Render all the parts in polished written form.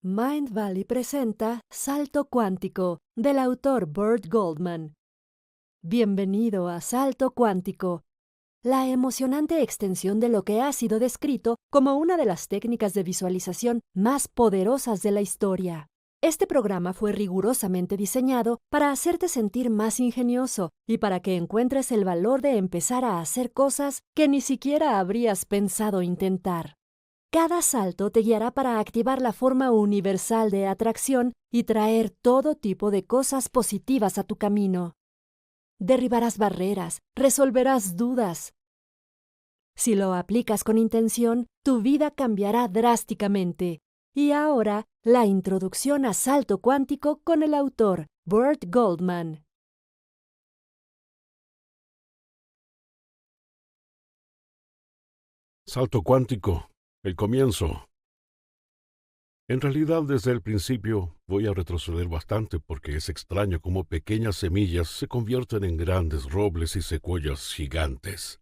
Mind Valley presenta Salto Cuántico, del autor Burt Goldman. Bienvenido a Salto Cuántico, la emocionante extensión de lo que ha sido descrito como una de las técnicas de visualización más poderosas de la historia. Este programa fue rigurosamente diseñado para hacerte sentir más ingenioso y para que encuentres el valor de empezar a hacer cosas que ni siquiera habrías pensado intentar. Cada salto te guiará para activar la forma universal de atracción y traer todo tipo de cosas positivas a tu camino. Derribarás barreras, resolverás dudas. Si lo aplicas con intención, tu vida cambiará drásticamente. Y ahora, la introducción a Salto Cuántico con el autor, Burt Goldman. Salto cuántico, el comienzo. En realidad, desde el principio voy a retroceder bastante porque es extraño cómo pequeñas semillas se convierten en grandes robles y secuoyas gigantes.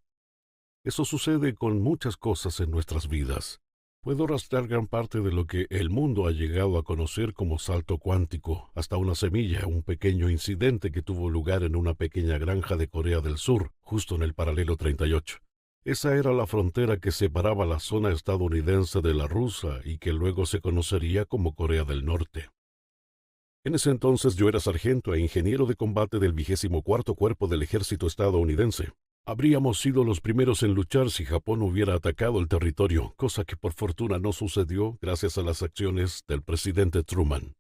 Eso sucede con muchas cosas en nuestras vidas. Puedo rastrear gran parte de lo que el mundo ha llegado a conocer como salto cuántico, hasta una semilla, un pequeño incidente que tuvo lugar en una pequeña granja de Corea del Sur, justo en el paralelo 38. Esa era la frontera que separaba la zona estadounidense de la rusa y que luego se conocería como Corea del Norte. En ese entonces yo era sargento e ingeniero de combate del 24º Cuerpo del Ejército estadounidense. Habríamos sido los primeros en luchar si Japón hubiera atacado el territorio, cosa que por fortuna no sucedió gracias a las acciones del presidente Truman.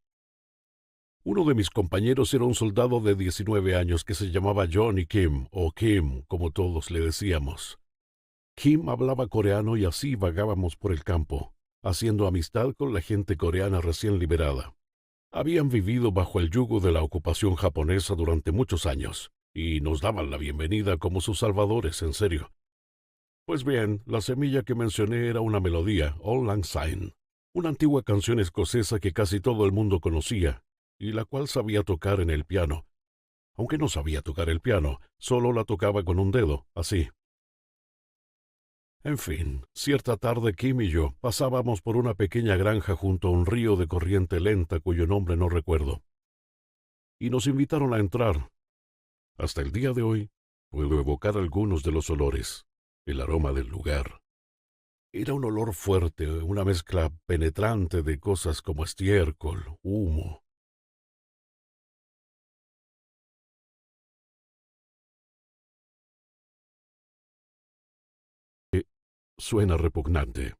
Uno de mis compañeros era un soldado de 19 años que se llamaba Johnny Kim, o Kim, como todos le decíamos. Kim hablaba coreano y así vagábamos por el campo, haciendo amistad con la gente coreana recién liberada. Habían vivido bajo el yugo de la ocupación japonesa durante muchos años, y nos daban la bienvenida como sus salvadores, en serio. Pues bien, la semilla que mencioné era una melodía, Auld Lang Syne, una antigua canción escocesa que casi todo el mundo conocía, y la cual sabía tocar en el piano. Aunque no sabía tocar el piano, solo la tocaba con un dedo, así. En fin, cierta tarde Kim y yo pasábamos por una pequeña granja junto a un río de corriente lenta cuyo nombre no recuerdo, y nos invitaron a entrar. Hasta el día de hoy puedo evocar algunos de los olores, el aroma del lugar. Era un olor fuerte, una mezcla penetrante de cosas como estiércol, humo. Suena repugnante.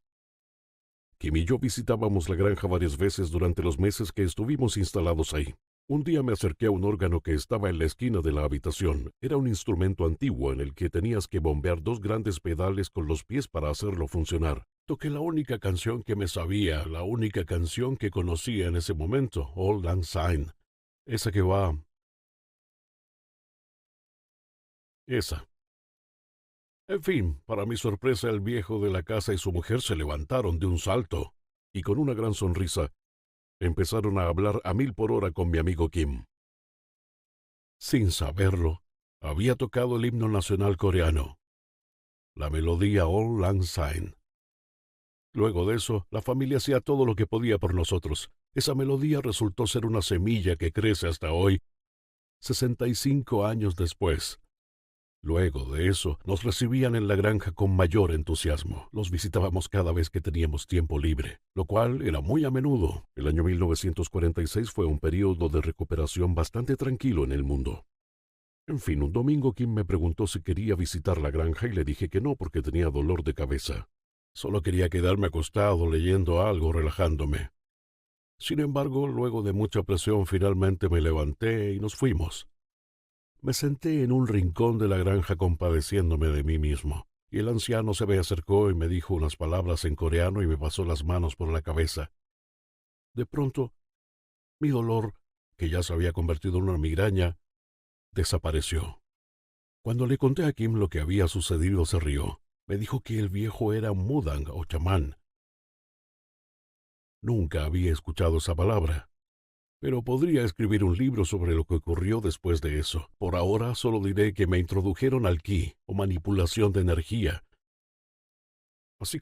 Kim y yo visitábamos la granja varias veces durante los meses que estuvimos instalados ahí. Un día me acerqué a un órgano que estaba en la esquina de la habitación. Era un instrumento antiguo en el que tenías que bombear dos grandes pedales con los pies para hacerlo funcionar. Toqué la única canción que me sabía, la única canción que conocía en ese momento, Auld Lang Syne. Esa que va... esa. En fin, para mi sorpresa el viejo de la casa y su mujer se levantaron de un salto, y con una gran sonrisa empezaron a hablar a 1000 por hora con mi amigo Kim. Sin saberlo, había tocado el himno nacional coreano, la melodía Auld Lang Syne. Luego de eso, la familia hacía todo lo que podía por nosotros. Esa melodía resultó ser una semilla que crece hasta hoy, 65 años después. Luego de eso, nos recibían en la granja con mayor entusiasmo. Los visitábamos cada vez que teníamos tiempo libre, lo cual era muy a menudo. El año 1946 fue un período de recuperación bastante tranquilo en el mundo. En fin, un domingo Kim me preguntó si quería visitar la granja y le dije que no porque tenía dolor de cabeza. Solo quería quedarme acostado leyendo algo, relajándome. Sin embargo, luego de mucha presión, finalmente me levanté y nos fuimos. Me senté en un rincón de la granja compadeciéndome de mí mismo, y el anciano se me acercó y me dijo unas palabras en coreano y me pasó las manos por la cabeza. De pronto, mi dolor, que ya se había convertido en una migraña, desapareció. Cuando le conté a Kim lo que había sucedido, se rió. Me dijo que el viejo era mudang o chamán. Nunca había escuchado esa palabra, pero podría escribir un libro sobre lo que ocurrió después de eso. Por ahora solo diré que me introdujeron al ki, o manipulación de energía. Así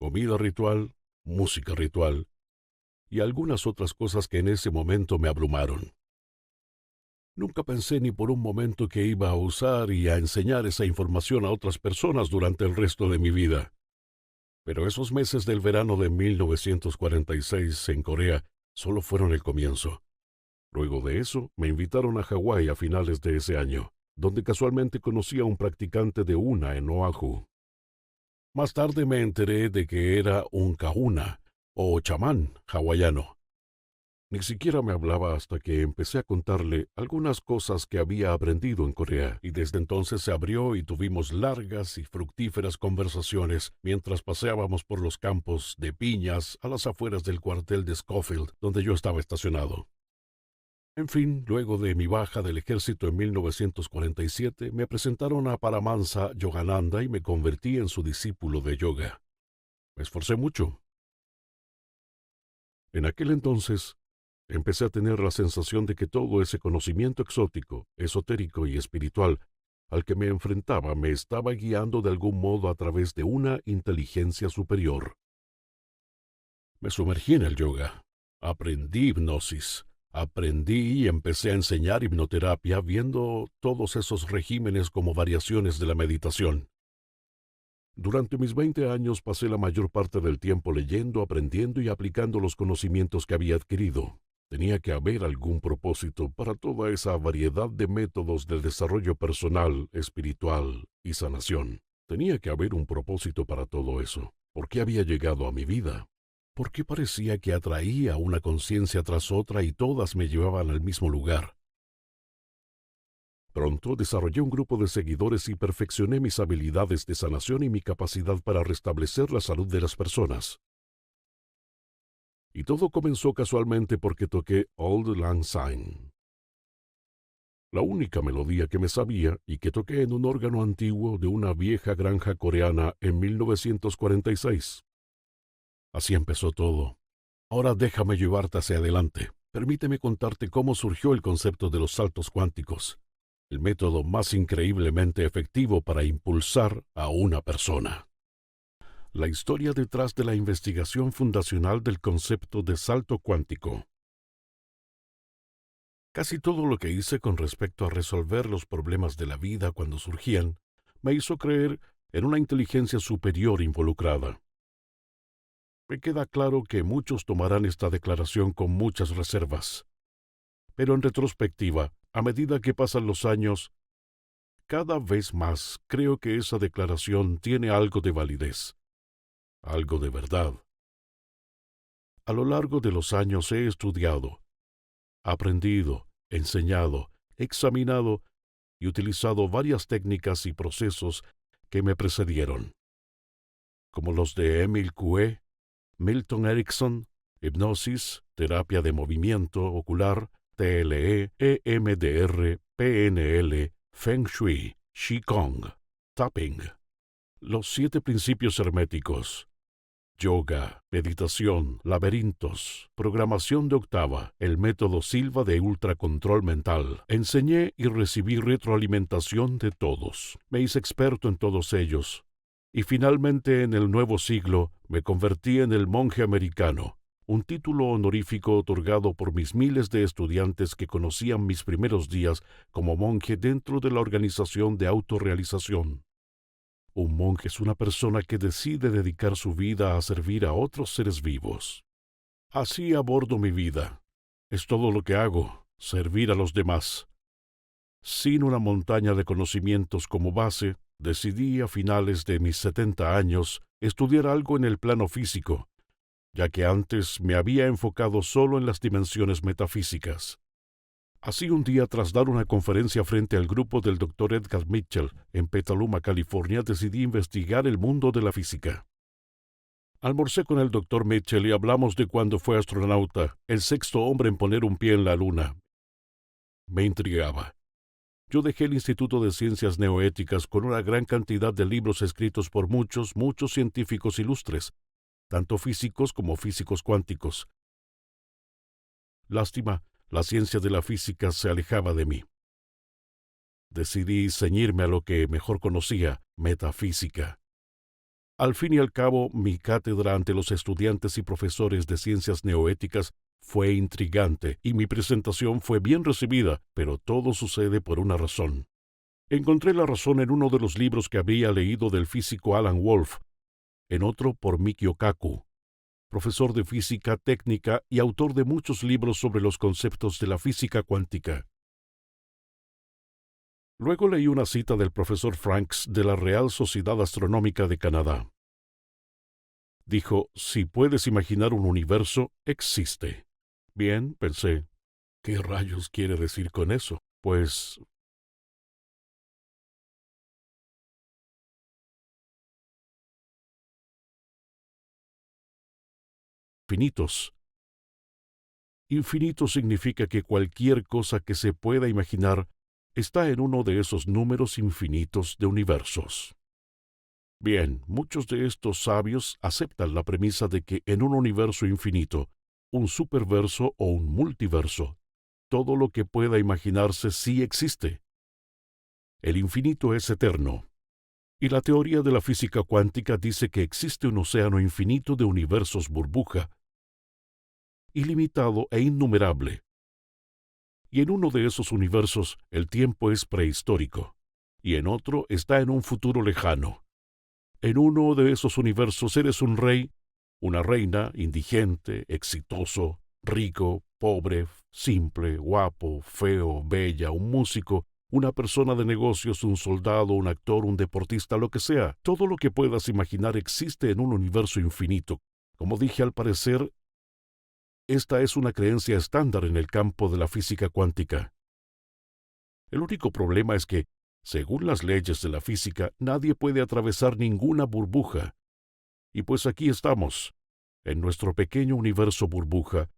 comida ritual, música ritual y algunas otras cosas que en ese momento me abrumaron. Nunca pensé ni por un momento que iba a usar y a enseñar esa información a otras personas durante el resto de mi vida. Pero esos meses del verano de 1946 en Corea solo fueron el comienzo. Luego de eso, me invitaron a Hawái a finales de ese año, donde casualmente conocí a un practicante de Una en Oahu. Más tarde me enteré de que era un kahuna, o chamán hawaiano. Ni siquiera me hablaba hasta que empecé a contarle algunas cosas que había aprendido en Corea, y desde entonces se abrió y tuvimos largas y fructíferas conversaciones mientras paseábamos por los campos de piñas a las afueras del cuartel de Schofield, donde yo estaba estacionado. En fin, luego de mi baja del ejército en 1947, me presentaron a Paramahansa Yogananda y me convertí en su discípulo de yoga. Me esforcé mucho. En aquel entonces, empecé a tener la sensación de que todo ese conocimiento exótico, esotérico y espiritual al que me enfrentaba me estaba guiando de algún modo a través de una inteligencia superior. Me sumergí en el yoga, aprendí hipnosis, aprendí y empecé a enseñar hipnoterapia viendo todos esos regímenes como variaciones de la meditación. Durante mis 20 años pasé la mayor parte del tiempo leyendo, aprendiendo y aplicando los conocimientos que había adquirido. Tenía que haber algún propósito para toda esa variedad de métodos de desarrollo personal, espiritual y sanación. Tenía que haber un propósito para todo eso. ¿Por qué había llegado a mi vida? ¿Por qué parecía que atraía una conciencia tras otra y todas me llevaban al mismo lugar? Pronto desarrollé un grupo de seguidores y perfeccioné mis habilidades de sanación y mi capacidad para restablecer la salud de las personas. Y todo comenzó casualmente porque toqué Auld Lang Syne, la única melodía que me sabía y que toqué en un órgano antiguo de una vieja granja coreana en 1946. Así empezó todo. Ahora déjame llevarte hacia adelante. Permíteme contarte cómo surgió el concepto de los saltos cuánticos, el método más increíblemente efectivo para impulsar a una persona. La historia detrás de la investigación fundacional del concepto de salto cuántico. Casi todo lo que hice con respecto a resolver los problemas de la vida cuando surgían me hizo creer en una inteligencia superior involucrada. Me queda claro que muchos tomarán esta declaración con muchas reservas, pero en retrospectiva, a medida que pasan los años, cada vez más creo que esa declaración tiene algo de validez, algo de verdad. A lo largo de los años he estudiado, aprendido, enseñado, examinado y utilizado varias técnicas y procesos que me precedieron, como los de Emil Coué, Milton Erickson, hipnosis, terapia de movimiento ocular, TLE, EMDR, PNL, Feng Shui, Qigong, Tapping, los 7 principios herméticos, yoga, meditación, laberintos, programación de octava, el método Silva de ultracontrol mental. Enseñé y recibí retroalimentación de todos. Me hice experto en todos ellos. Y finalmente, en el nuevo siglo, me convertí en el monje americano, un título honorífico otorgado por mis miles de estudiantes que conocían mis primeros días como monje dentro de la organización de autorrealización. Un monje es una persona que decide dedicar su vida a servir a otros seres vivos. Así abordo mi vida. Es todo lo que hago, servir a los demás. Sin una montaña de conocimientos como base, decidí a finales de mis 70 años estudiar algo en el plano físico, ya que antes me había enfocado solo en las dimensiones metafísicas. Así un día, tras dar una conferencia frente al grupo del Dr. Edgar Mitchell en Petaluma, California, decidí investigar el mundo de la física. Almorcé con el Dr. Mitchell y hablamos de cuando fue astronauta, el 6º hombre en poner un pie en la Luna. Me intrigaba. Yo dejé el Instituto de Ciencias Neoéticas con una gran cantidad de libros escritos por muchos científicos ilustres, tanto físicos como físicos cuánticos. Lástima, la ciencia de la física se alejaba de mí. Decidí ceñirme a lo que mejor conocía, metafísica. Al fin y al cabo, mi cátedra ante los estudiantes y profesores de ciencias neoéticas fue intrigante y mi presentación fue bien recibida, pero todo sucede por una razón. Encontré la razón en uno de los libros que había leído del físico Alan Wolf, en otro por Mikio Kaku, profesor de física técnica y autor de muchos libros sobre los conceptos de la física cuántica. Luego leí una cita del profesor Franks de la Real Sociedad Astronómica de Canadá. Dijo, si puedes imaginar un universo, existe. Bien, pensé, ¿qué rayos quiere decir con eso? Pues finitos. Infinito significa que cualquier cosa que se pueda imaginar está en uno de esos números infinitos de universos. Bien, muchos de estos sabios aceptan la premisa de que en un universo infinito, un superverso o un multiverso, todo lo que pueda imaginarse sí existe. El infinito es eterno, y la teoría de la física cuántica dice que existe un océano infinito de universos burbuja, ilimitado e innumerable. Y en uno de esos universos el tiempo es prehistórico, y en otro está en un futuro lejano. En uno de esos universos eres un rey, una reina, indigente, exitoso, rico, pobre, simple, guapo, feo, bella, un músico, una persona de negocios, un soldado, un actor, un deportista, lo que sea. Todo lo que puedas imaginar existe en un universo infinito. Como dije, al parecer, esta es una creencia estándar en el campo de la física cuántica. El único problema es que, según las leyes de la física, nadie puede atravesar ninguna burbuja. Y pues aquí estamos, en nuestro pequeño universo burbuja,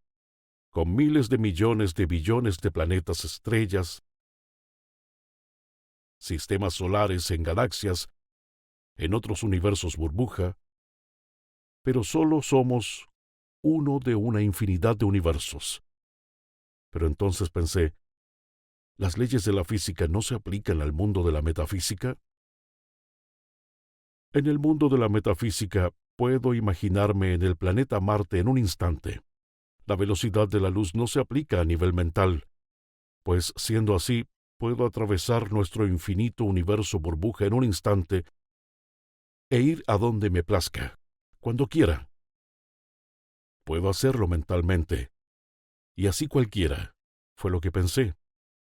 con miles de millones de billones de planetas, estrellas, sistemas solares en galaxias, en otros universos burbuja, pero solo somos uno de una infinidad de universos. Pero entonces pensé, ¿las leyes de la física no se aplican al mundo de la metafísica? En el mundo de la metafísica puedo imaginarme en el planeta Marte en un instante. La velocidad de la luz no se aplica a nivel mental, pues siendo así, puedo atravesar nuestro infinito universo burbuja en un instante e ir a donde me plazca, cuando quiera. Puedo hacerlo mentalmente, y así cualquiera, fue lo que pensé.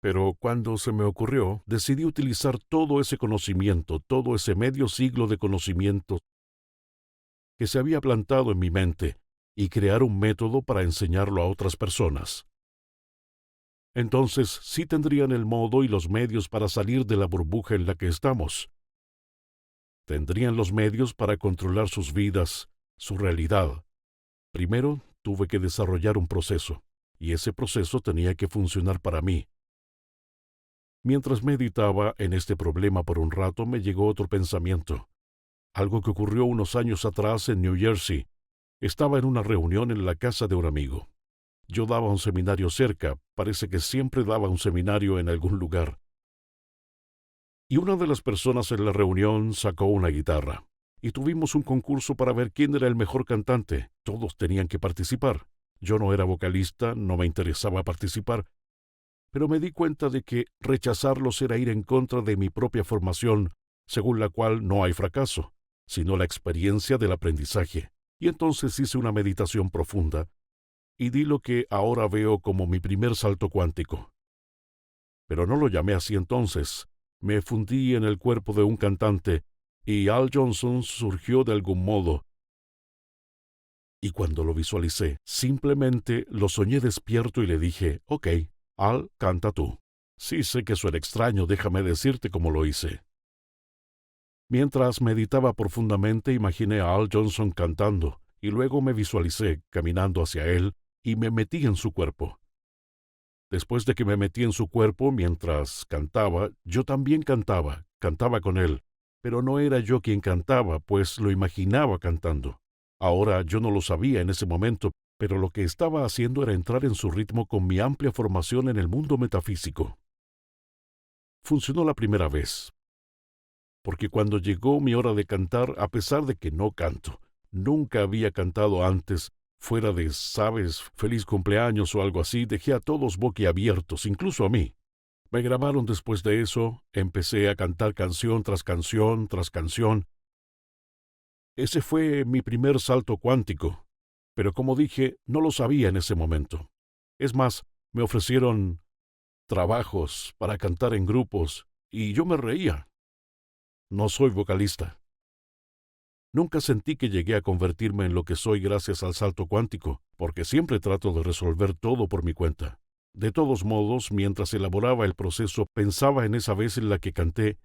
Pero cuando se me ocurrió, decidí utilizar todo ese conocimiento, todo ese medio siglo de conocimiento que se había plantado en mi mente, y crear un método para enseñarlo a otras personas. Entonces sí tendrían el modo y los medios para salir de la burbuja en la que estamos. Tendrían los medios para controlar sus vidas, su realidad. Primero tuve que desarrollar un proceso, y ese proceso tenía que funcionar para mí. Mientras meditaba en este problema por un rato, me llegó otro pensamiento. Algo que ocurrió unos años atrás en New Jersey. Estaba en una reunión en la casa de un amigo. Yo daba un seminario cerca, parece que siempre daba un seminario en algún lugar. Y una de las personas en la reunión sacó una guitarra. Y tuvimos un concurso para ver quién era el mejor cantante. Todos tenían que participar. Yo no era vocalista, no me interesaba participar, pero me di cuenta de que rechazarlos era ir en contra de mi propia formación, según la cual no hay fracaso, sino la experiencia del aprendizaje. Y entonces hice una meditación profunda, y di lo que ahora veo como mi primer salto cuántico. Pero no lo llamé así entonces. Me fundí en el cuerpo de un cantante, y Al Johnson surgió de algún modo. Y cuando lo visualicé, simplemente lo soñé despierto y le dije, «Ok, Al, canta tú». Sí sé que suena extraño, déjame decirte cómo lo hice. Mientras meditaba profundamente, imaginé a Al Johnson cantando, y luego me visualicé caminando hacia él, y me metí en su cuerpo. Después de que me metí en su cuerpo mientras cantaba, yo también cantaba con él, pero no era yo quien cantaba, pues lo imaginaba cantando. Ahora yo no lo sabía en ese momento, pero lo que estaba haciendo era entrar en su ritmo con mi amplia formación en el mundo metafísico. Funcionó la primera vez. porque cuando llegó mi hora de cantar, a pesar de que no canto, nunca había cantado antes, fuera de, sabes, feliz cumpleaños o algo así, dejé a todos boquiabiertos, incluso a mí. Me grabaron después de eso, empecé a cantar canción tras canción tras canción. Ese fue mi primer salto cuántico, pero como dije, no lo sabía en ese momento. Es más, me ofrecieron trabajos para cantar en grupos y yo me reía. No soy vocalista. Nunca sentí que llegué a convertirme en lo que soy gracias al salto cuántico, porque siempre trato de resolver todo por mi cuenta. De todos modos, mientras elaboraba el proceso, pensaba en esa vez en la que canté,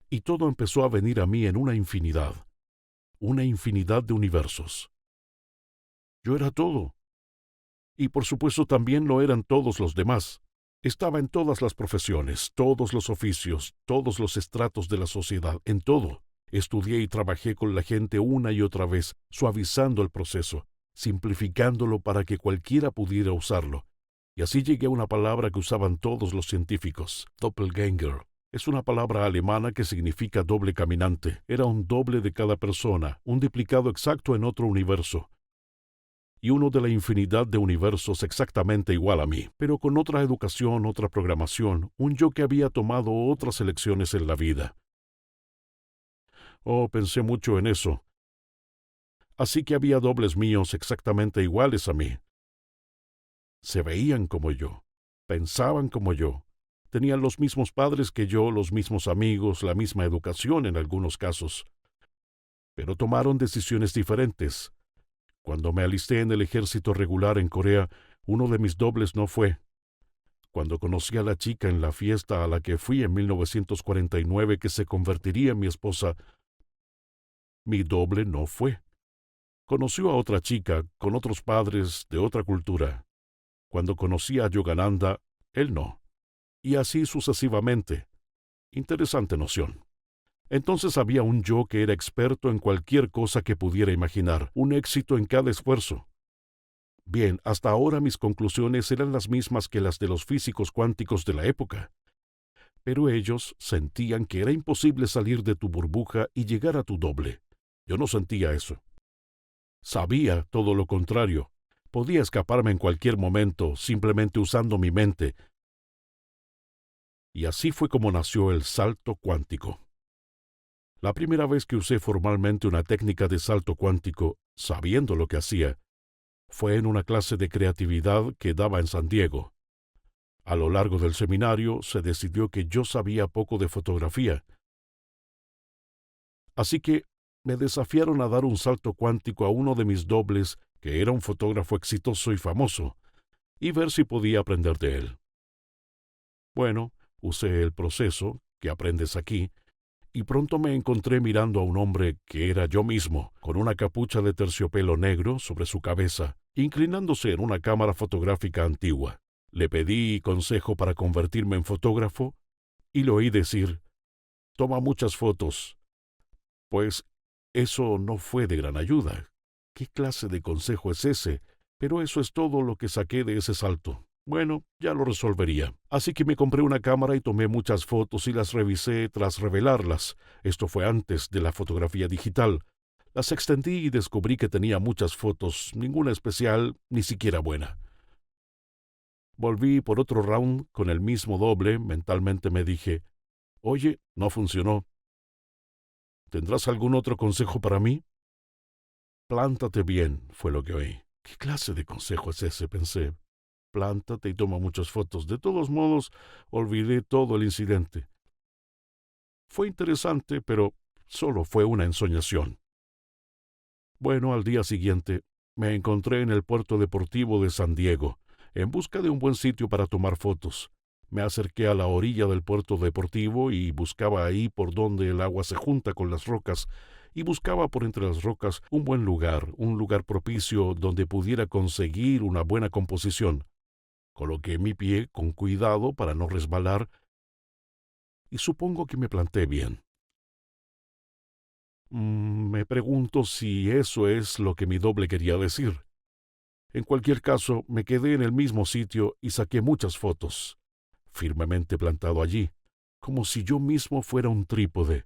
y todo empezó a venir a mí en una infinidad de universos. Yo era todo, y por supuesto también lo eran todos los demás. Estaba en todas las profesiones, todos los oficios, todos los estratos de la sociedad, en todo. Estudié y trabajé con la gente una y otra vez, suavizando el proceso, simplificándolo para que cualquiera pudiera usarlo. Y así llegué a una palabra que usaban todos los científicos, Doppelgänger. Es una palabra alemana que significa doble caminante. Era un doble de cada persona, un duplicado exacto en otro universo. Y uno de la infinidad de universos exactamente igual a mí, pero con otra educación, otra programación, un yo que había tomado otras elecciones en la vida. Oh, pensé mucho en eso. Así que había dobles míos exactamente iguales a mí. Se veían como yo, pensaban como yo, tenían los mismos padres que yo, los mismos amigos, la misma educación en algunos casos, pero tomaron decisiones diferentes. Cuando me alisté en el ejército regular en Corea, uno de mis dobles no fue. Cuando conocí a la chica en la fiesta a la que fui en 1949 que se convertiría en mi esposa, mi doble no fue. Conoció a otra chica, con otros padres, de otra cultura. Cuando conocí a Yogananda, él no. Y así sucesivamente. Interesante noción. Entonces había un yo que era experto en cualquier cosa que pudiera imaginar, un éxito en cada esfuerzo. Bien, hasta ahora mis conclusiones eran las mismas que las de los físicos cuánticos de la época. Pero ellos sentían que era imposible salir de tu burbuja y llegar a tu doble. Yo no sentía eso. Sabía todo lo contrario. Podía escaparme en cualquier momento, simplemente usando mi mente. Y así fue como nació el salto cuántico. La primera vez que usé formalmente una técnica de salto cuántico, sabiendo lo que hacía, fue en una clase de creatividad que daba en San Diego. A lo largo del seminario se decidió que yo sabía poco de fotografía. Así que me desafiaron a dar un salto cuántico a uno de mis dobles, que era un fotógrafo exitoso y famoso, y ver si podía aprender de él. Bueno, usé el proceso, que aprendes aquí, y pronto me encontré mirando a un hombre que era yo mismo, con una capucha de terciopelo negro sobre su cabeza, inclinándose en una cámara fotográfica antigua. Le pedí consejo para convertirme en fotógrafo y le oí decir: «Toma muchas fotos». Pues eso no fue de gran ayuda. ¿Qué clase de consejo es ese? Pero eso es todo lo que saqué de ese salto. Bueno, ya lo resolvería. Así que me compré una cámara y tomé muchas fotos y las revisé tras revelarlas. Esto fue antes de la fotografía digital. Las extendí y descubrí que tenía muchas fotos, ninguna especial, ni siquiera buena. Volví por otro round con el mismo doble. Mentalmente me dije: «Oye, no funcionó. ¿Tendrás algún otro consejo para mí?» «Plántate bien», fue lo que oí. «¿Qué clase de consejo es ese?», pensé. Plántate y toma muchas fotos. De todos modos, olvidé todo el incidente. Fue interesante, pero solo fue una ensoñación. Bueno, al día siguiente, me encontré en el puerto deportivo de San Diego, en busca de un buen sitio para tomar fotos. Me acerqué a la orilla del puerto deportivo y buscaba ahí por donde el agua se junta con las rocas, y buscaba por entre las rocas un buen lugar, un lugar propicio donde pudiera conseguir una buena composición. Coloqué mi pie con cuidado para no resbalar y supongo que me planté bien. Me pregunto si eso es lo que mi doble quería decir. En cualquier caso, me quedé en el mismo sitio y saqué muchas fotos, firmemente plantado allí. como si yo mismo fuera un trípode.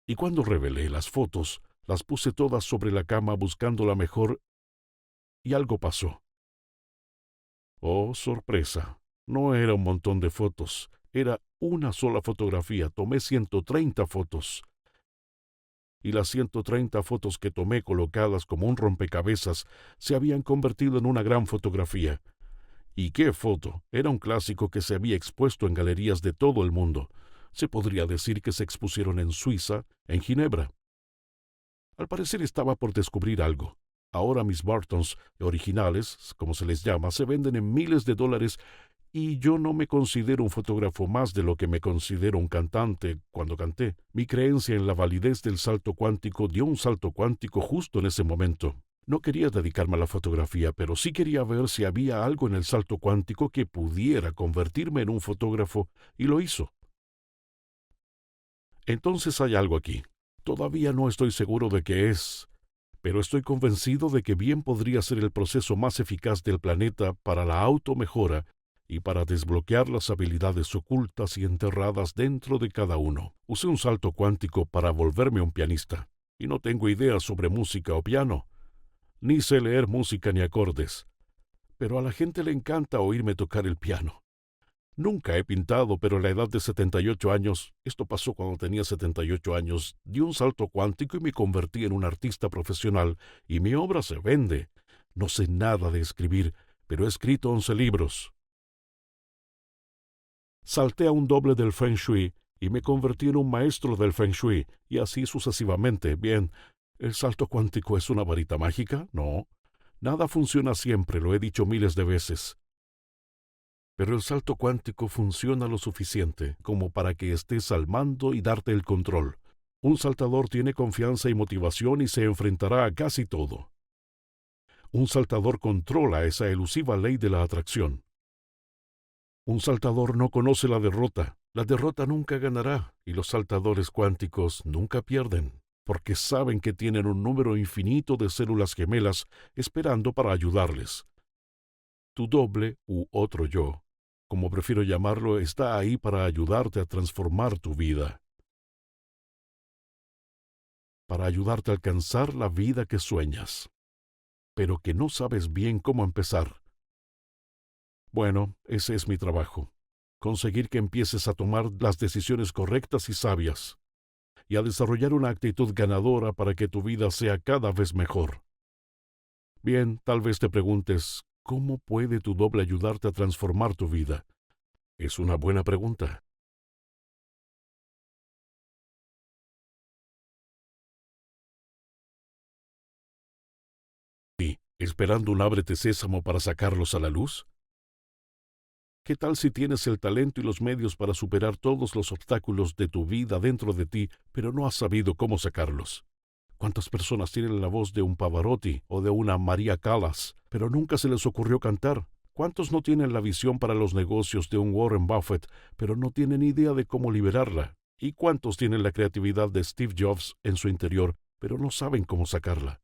Y cuando revelé las fotos, las puse todas sobre la cama buscando la mejor, y algo pasó. Oh, sorpresa. No era un montón de fotos, era una sola fotografía. Tomé 130 fotos. Y las 130 fotos que tomé colocadas como un rompecabezas se habían convertido en una gran fotografía. ¿Y qué foto? Era un clásico que se había expuesto en galerías de todo el mundo. Se podría decir que se expusieron en Suiza, en Ginebra. Al parecer estaba por descubrir algo. Ahora mis Bartons originales, como se les llama, se venden en miles de dólares y yo no me considero un fotógrafo más de lo que me considero un cantante cuando canté. Mi creencia en la validez del salto cuántico dio un salto cuántico justo en ese momento. No quería dedicarme a la fotografía, pero sí quería ver si había algo en el salto cuántico que pudiera convertirme en un fotógrafo, y lo hizo. Entonces hay algo aquí. Todavía no estoy seguro de qué es, pero estoy convencido de que bien podría ser el proceso más eficaz del planeta para la automejora y para desbloquear las habilidades ocultas y enterradas dentro de cada uno. Usé un salto cuántico para volverme un pianista, y no tengo idea sobre música o piano, ni sé leer música ni acordes, pero a la gente le encanta oírme tocar el piano. Nunca he pintado, pero a la edad de 78 años, esto pasó cuando tenía 78 años, di un salto cuántico y me convertí en un artista profesional, y mi obra se vende. No sé nada de escribir, pero he escrito 11 libros. Salté a un doble del Feng Shui y me convertí en un maestro del Feng Shui, y así sucesivamente. Bien, ¿el salto cuántico es una varita mágica? No. Nada funciona siempre, lo he dicho miles de veces. Pero el salto cuántico funciona lo suficiente como para que estés al mando y darte el control. Un saltador tiene confianza y motivación y se enfrentará a casi todo. Un saltador controla esa elusiva ley de la atracción. Un saltador no conoce la derrota. La derrota nunca ganará, y los saltadores cuánticos nunca pierden, porque saben que tienen un número infinito de células gemelas esperando para ayudarles. Tu doble u otro yo, como prefiero llamarlo, está ahí para ayudarte a transformar tu vida, para ayudarte a alcanzar la vida que sueñas, pero que no sabes bien cómo empezar. Bueno, ese es mi trabajo, conseguir que empieces a tomar las decisiones correctas y sabias, y a desarrollar una actitud ganadora para que tu vida sea cada vez mejor. Bien, tal vez te preguntes, ¿cómo puede tu doble ayudarte a transformar tu vida? Es una buena pregunta. ¿Y esperando un ábrete sésamo para sacarlos a la luz? ¿Qué tal si tienes el talento y los medios para superar todos los obstáculos de tu vida dentro de ti, pero no has sabido cómo sacarlos? ¿Cuántas personas tienen la voz de un Pavarotti o de una María Callas, pero nunca se les ocurrió cantar? ¿Cuántos no tienen la visión para los negocios de un Warren Buffett, pero no tienen idea de cómo liberarla? ¿Y cuántos tienen la creatividad de Steve Jobs en su interior, pero no saben cómo sacarla?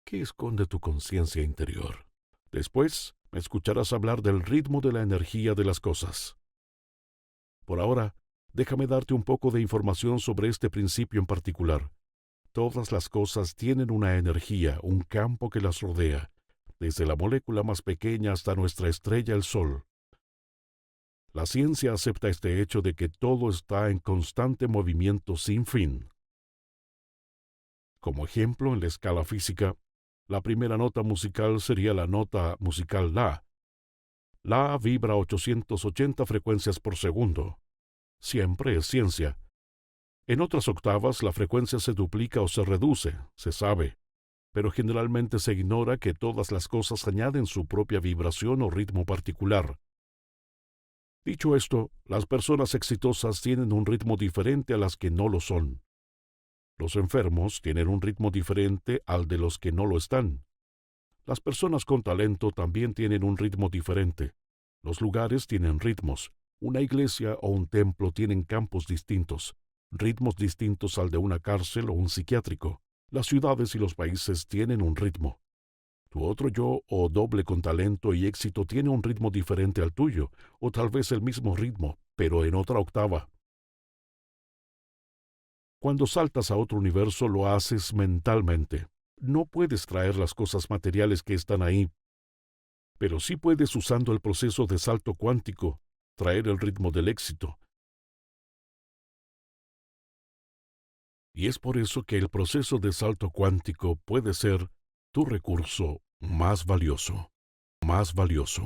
¿Qué esconde tu conciencia interior? Después, me escucharás hablar del ritmo de la energía de las cosas. Por ahora, déjame darte un poco de información sobre este principio en particular. Todas las cosas tienen una energía, un campo que las rodea, desde la molécula más pequeña hasta nuestra estrella, el Sol. La ciencia acepta este hecho de que todo está en constante movimiento sin fin. Como ejemplo, en la escala física, la primera nota musical sería la nota musical La. La vibra 880 frecuencias por segundo. Siempre es ciencia. En otras octavas la frecuencia se duplica o se reduce, se sabe, pero generalmente se ignora que todas las cosas añaden su propia vibración o ritmo particular. Dicho esto, las personas exitosas tienen un ritmo diferente a las que no lo son. Los enfermos tienen un ritmo diferente al de los que no lo están. Las personas con talento también tienen un ritmo diferente. Los lugares tienen ritmos. Una iglesia o un templo tienen campos distintos, ritmos distintos al de una cárcel o un psiquiátrico. Las ciudades y los países tienen un ritmo. Tu otro yo o doble con talento y éxito tiene un ritmo diferente al tuyo, o tal vez el mismo ritmo, pero en otra octava. Cuando saltas a otro universo lo haces mentalmente. No puedes traer las cosas materiales que están ahí, pero sí puedes, usando el proceso de salto cuántico, traer el ritmo del éxito. Y es por eso que el proceso de salto cuántico puede ser tu recurso más valioso, más valioso.